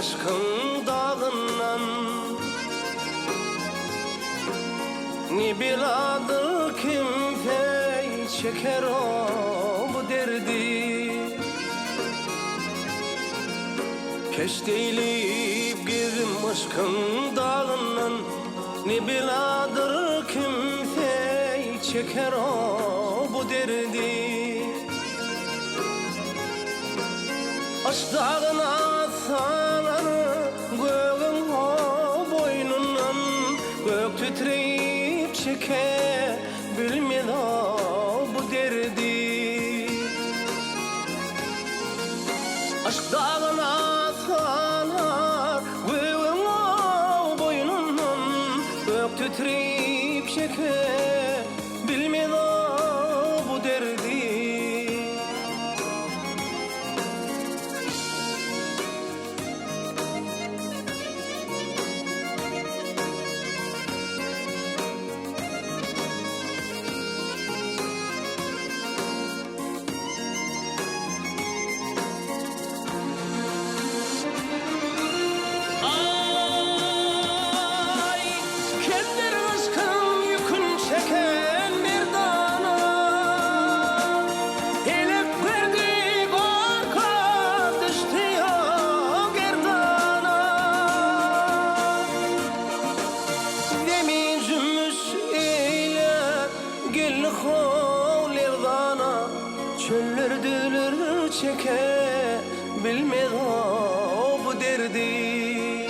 aşkın dağından. Ne biladır kimse çeker o bu derdi. Keş değilip girdim aşkın dağından. Ne biladır kimse çeker o bu derdi. Aşk dağına salar göğün o boynundan. Gök titreyip çeker bilmez o bu derdi. Aşk dağına salar göğün o boynundan. Gök titreyip çeker bilmez o bu derdi. Çöller dülür çeker bilmez o bu derdi.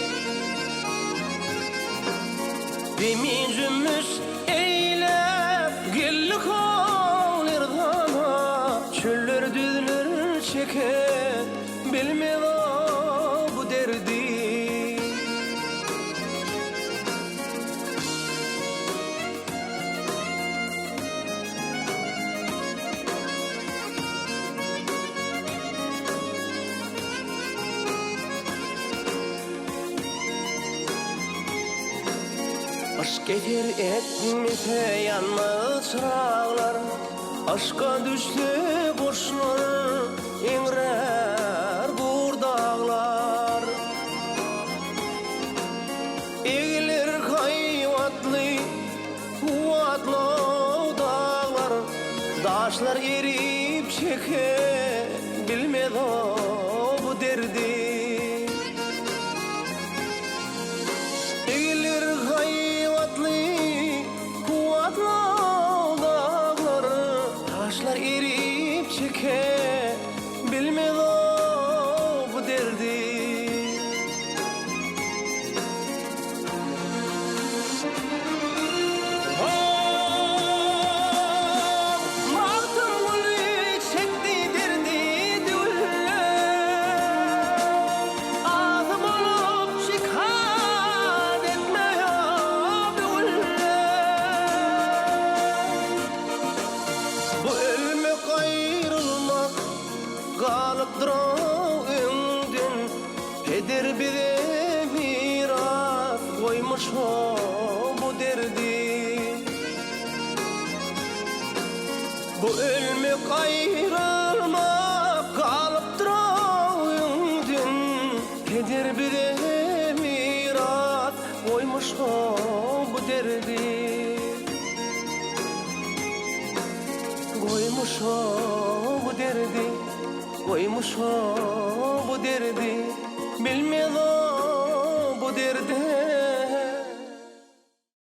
Demin cümmüş eylep gellik ol irdana. Çöller dülür çeker bilmez o bu derdi. Aşk getir etmese yanmaz çırağlar. Aşka düştü boşlar, ingrer burdağlar. Eğilir kayvatlı, kuvatlı dağlar. Daşlar erip çeker, bilmez o bu derdi. Eğilir taşlar erip çeker, bilmez o bu derdi. Baktım gülü çekti derdi dülle. Ağzım olup şikayet etmiyor dülle. Bu ölmek ayrılmak kalıptır o önden. Heder bize miras koymuş o bu derdi. Bu ölmek ayrılmak kalıptır o önden. Heder bize miras koymuş o bu derdi. Koymuş o bu derdi, koymuş o bu derdi.